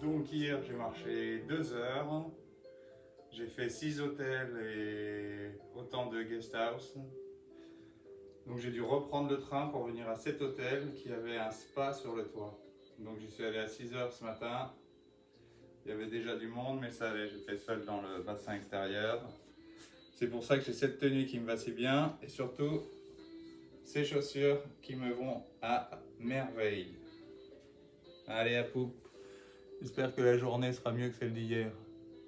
Donc hier j'ai marché 2 heures, j'ai fait 6 hôtels et autant de guest house. Donc j'ai dû reprendre le train pour venir à cet hôtel qui avait un spa sur le toit. Donc j'y suis allé à 6 heures ce matin. Il y avait déjà du monde mais ça allait, j'étais seul dans le bassin extérieur. C'est pour ça que j'ai cette tenue qui me va si bien et surtout ces chaussures qui me vont à merveille. Allez à poupe. J'espère que la journée sera mieux que celle d'hier.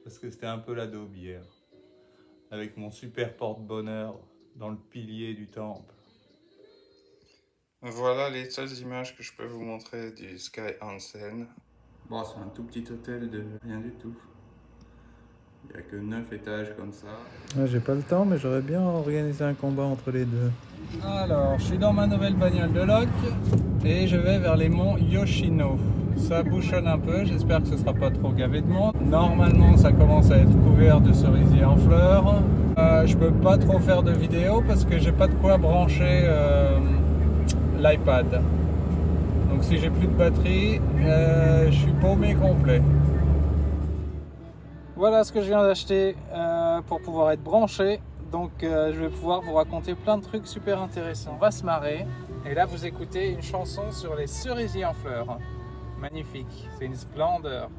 Parce que c'était un peu la daube hier. Avec mon super porte-bonheur dans le pilier du temple. Voilà les seules images que je peux vous montrer du Sky Onsen. Bon, c'est un tout petit hôtel de rien du tout. Il n'y a que 9 étages comme ça. J'ai pas le temps, mais j'aurais bien organisé un combat entre les deux. Alors, je suis dans ma nouvelle bagnole de loc et je vais vers les monts Yoshino. Ça bouchonne un peu, j'espère que ce sera pas trop gavé de monde. Normalement, ça commence à être couvert de cerisiers en fleurs. Je peux pas trop faire de vidéos parce que j'ai pas de quoi brancher l'iPad. Donc si j'ai plus de batterie, je suis paumé complet. Voilà ce que je viens d'acheter pour pouvoir être branché. Donc je vais pouvoir vous raconter plein de trucs super intéressants. On va se marrer. Et là vous écoutez une chanson sur les cerisiers en fleurs. Magnifique, c'est une splendeur.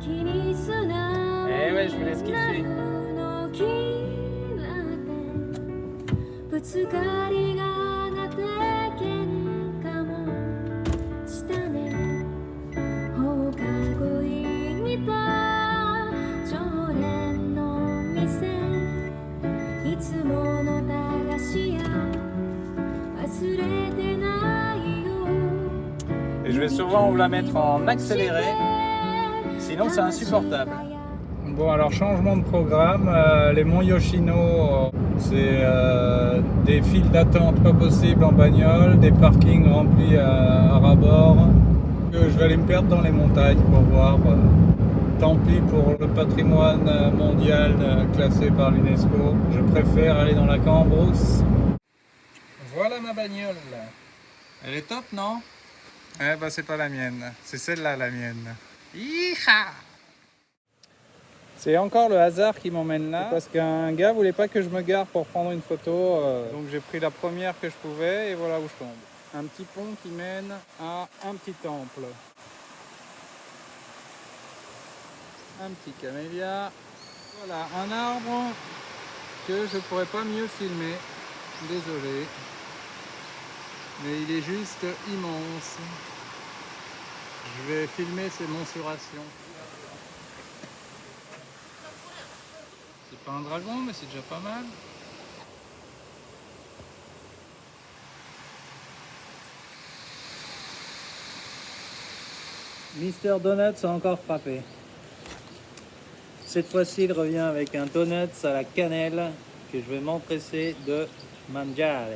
Eh ouais, je vous laisse kiffer. Et je vais souvent vous la mettre en accéléré, sinon c'est insupportable. Bon, alors changement de programme, les monts Yoshino, c'est des files d'attente pas possibles en bagnole, des parkings remplis à ras-bord. Je vais aller me perdre dans les montagnes pour voir. Tant pis pour le patrimoine mondial classé par l'UNESCO, je préfère aller dans la cambrousse. Voilà ma bagnole. Elle est top, non? Eh ben c'est pas la mienne, c'est celle-là la mienne. Hi-ha! C'est encore le hasard qui m'emmène là, parce qu'un gars voulait pas que je me gare pour prendre une photo, donc j'ai pris la première que je pouvais et voilà où je tombe. Un petit pont qui mène à un petit temple. Un petit camélia. Voilà, un arbre que je pourrais pas mieux filmer, désolé. Mais il est juste immense. Je vais filmer ses mensurations. C'est pas un dragon, mais c'est déjà pas mal. Mister Donuts a encore frappé. Cette fois-ci, il revient avec un donuts à la cannelle que je vais m'empresser de mangiare.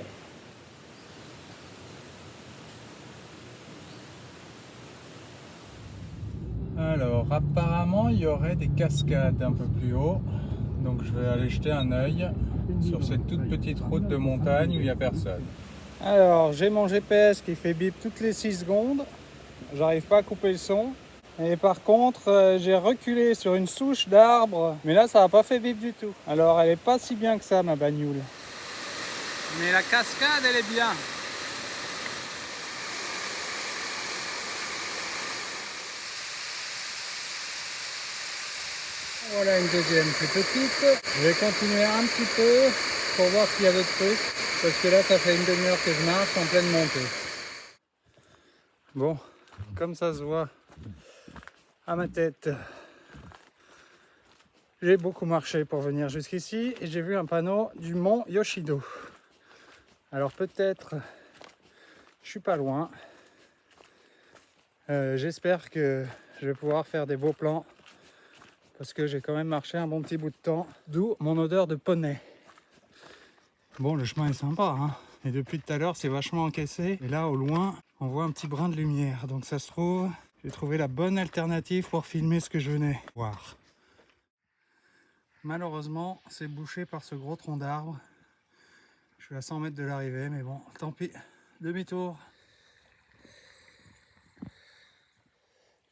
Alors, apparemment, il y aurait des cascades un peu plus haut. Donc, je vais aller jeter un œil sur cette toute petite route de montagne où il n'y a personne. Alors, j'ai mon GPS qui fait bip toutes les 6 secondes. J'arrive pas à couper le son. Et par contre, j'ai reculé sur une souche d'arbre. Mais là, ça n'a pas fait bip du tout. Alors, elle est pas si bien que ça, ma bagnole. Mais la cascade, elle est bien. Voilà une deuxième plus petite. Je vais continuer un petit peu pour voir s'il y a d'autres trucs. Parce que là, ça fait une demi-heure que je marche en pleine montée. Bon, comme ça se voit à ma tête, j'ai beaucoup marché pour venir jusqu'ici et j'ai vu un panneau du mont Yoshino. Alors peut-être, je suis pas loin. J'espère que je vais pouvoir faire des beaux plans parce que j'ai quand même marché un bon petit bout de temps, d'où mon odeur de poney. Bon, le chemin est sympa, hein, et depuis tout à l'heure c'est vachement encaissé. Et là au loin, on voit un petit brin de lumière, donc ça se trouve, j'ai trouvé la bonne alternative pour filmer ce que je venais voir. Malheureusement, c'est bouché par ce gros tronc d'arbre. Je suis à 100 mètres de l'arrivée, mais bon, tant pis. Demi-tour.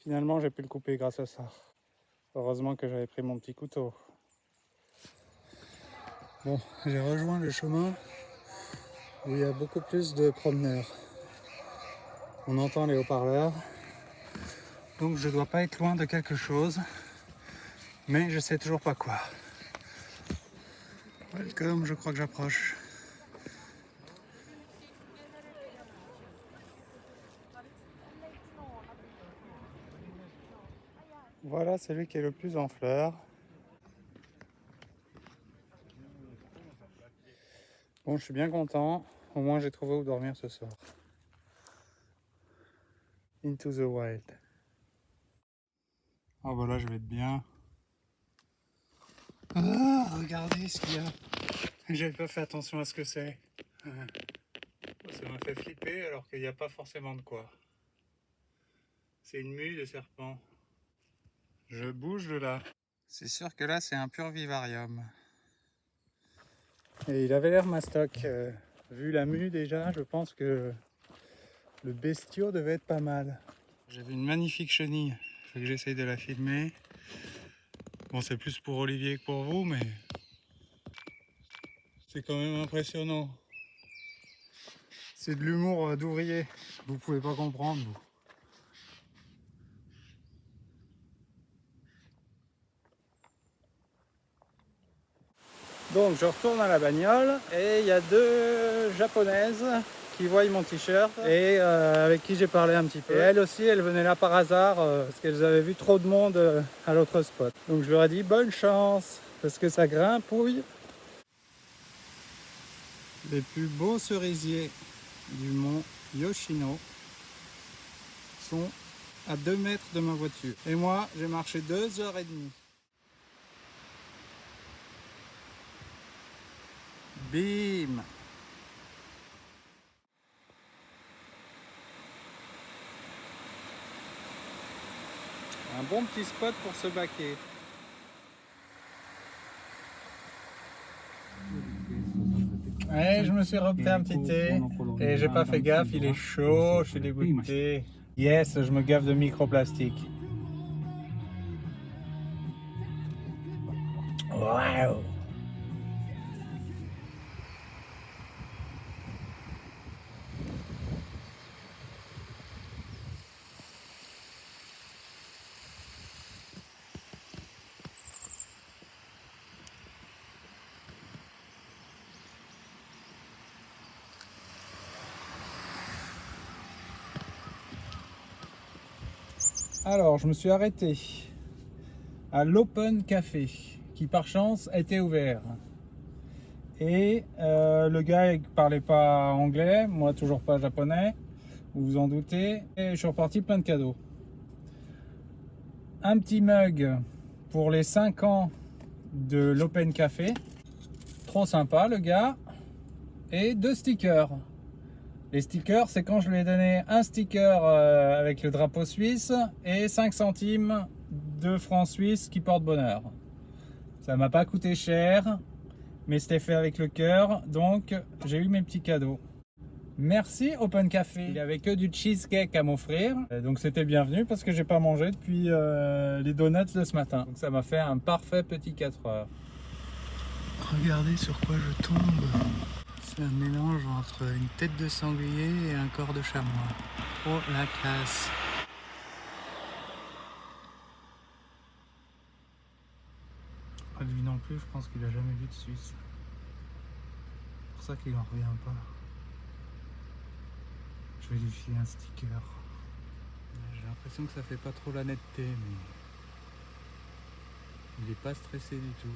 Finalement, j'ai pu le couper grâce à ça. Heureusement que j'avais pris mon petit couteau. Bon, j'ai rejoint le chemin où il y a beaucoup plus de promeneurs. On entend les haut-parleurs. Donc je dois pas être loin de quelque chose. Mais je sais toujours pas quoi. Welcome, je crois que j'approche. Voilà celui qui est le plus en fleurs. Bon, je suis bien content. Au moins, j'ai trouvé où dormir ce soir. Into the wild. Oh, voilà, je vais être bien. Ah, regardez ce qu'il y a. J'avais pas fait attention à ce que c'est. Ça m'a fait flipper alors qu'il n'y a pas forcément de quoi. C'est une mue de serpent. Je bouge de là. C'est sûr que là, c'est un pur vivarium. Et il avait l'air mastoc. Vu la mue déjà, je pense que le bestiau devait être pas mal. J'avais une magnifique chenille. Il faut que j'essaye de la filmer. Bon, c'est plus pour Olivier que pour vous, mais c'est quand même impressionnant. C'est de l'humour d'ouvrier. Vous pouvez pas comprendre, vous. Donc je retourne à la bagnole et il y a deux japonaises qui voient mon t-shirt et avec qui j'ai parlé un petit peu. Et elles aussi, elles venaient là par hasard parce qu'elles avaient vu trop de monde à l'autre spot. Donc je leur ai dit bonne chance parce que ça grimpouille. Les plus beaux cerisiers du mont Yoshino sont à 2 mètres de ma voiture. Et moi, j'ai marché 2h30. Bim! Un bon petit spot pour se baquer. Ouais, je me suis repris un petit thé et j'ai pas fait gaffe, il est chaud, je suis dégoûté. Yes, je me gaffe de microplastique. Waouh! Alors, je me suis arrêté à l'Open Café, qui par chance était ouvert. Et le gars il parlait pas anglais, moi toujours pas japonais, vous vous en doutez. Et je suis reparti plein de cadeaux. Un petit mug pour les 5 ans de l'Open Café, trop sympa le gars. Et 2 stickers. Les stickers, c'est quand je lui ai donné un sticker avec le drapeau suisse et 5 centimes de francs suisses qui portent bonheur. Ça m'a pas coûté cher, mais c'était fait avec le cœur, donc j'ai eu mes petits cadeaux. Merci Open Café. Il n'y avait que du cheesecake à m'offrir, donc c'était bienvenu parce que j'ai pas mangé depuis les donuts de ce matin. Donc ça m'a fait un parfait petit 4 heures. Regardez sur quoi je tombe. C'est un mélange entre une tête de sanglier et un corps de chamois. Oh la classe! Lui non plus, je pense qu'il a jamais vu de Suisse. C'est pour ça qu'il en revient pas. Je vais lui filer un sticker. J'ai l'impression que ça fait pas trop la netteté, mais il est pas stressé du tout.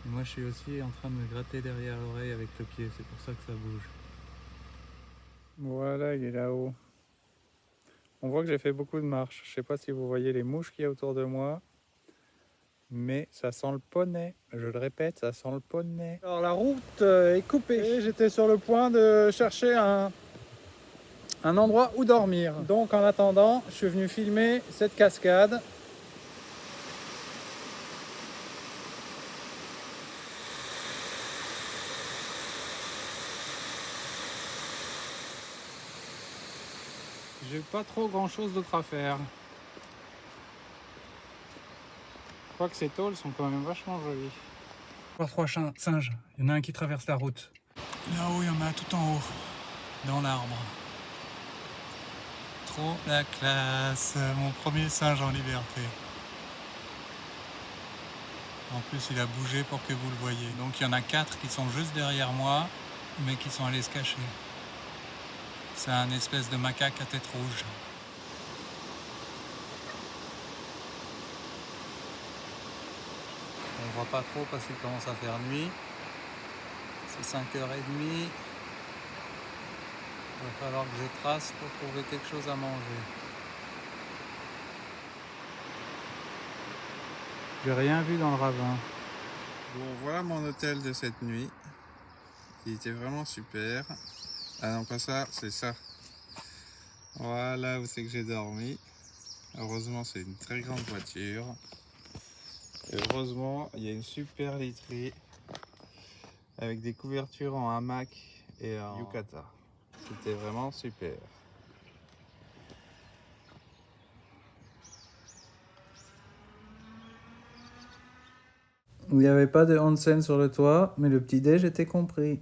Et moi je suis aussi en train de me gratter derrière l'oreille avec le pied, c'est pour ça que ça bouge. Voilà, il est là-haut. On voit que j'ai fait beaucoup de marches. Je sais pas si vous voyez les mouches qu'il y a autour de moi. Mais ça sent le poney, je le répète, ça sent le poney. Alors la route est coupée et j'étais sur le point de chercher un endroit où dormir. Donc en attendant, je suis venu filmer cette cascade. J'ai pas trop grand chose d'autre à faire. Quoique ces tôles sont quand même vachement jolies. Voir 3 singes, il y en a un qui traverse la route. Là-haut, il y en a un tout en haut, dans l'arbre. Trop la classe, mon premier singe en liberté. En plus, il a bougé pour que vous le voyez. Donc il y en a 4 qui sont juste derrière moi, mais qui sont allés se cacher. C'est un espèce de macaque à tête rouge. On voit pas trop parce qu'il commence à faire nuit. C'est 5h30. Il va falloir que je trace pour trouver quelque chose à manger. J'ai rien vu dans le ravin. Bon, voilà mon hôtel de cette nuit. Il était vraiment super. Ah non, pas ça, c'est ça. Voilà où c'est que j'ai dormi. Heureusement, c'est une très grande voiture. Et heureusement, il y a une super literie avec des couvertures en hamac et en yukata. C'était vraiment super. Il n'y avait pas de onsen sur le toit, mais le petit déj était compris.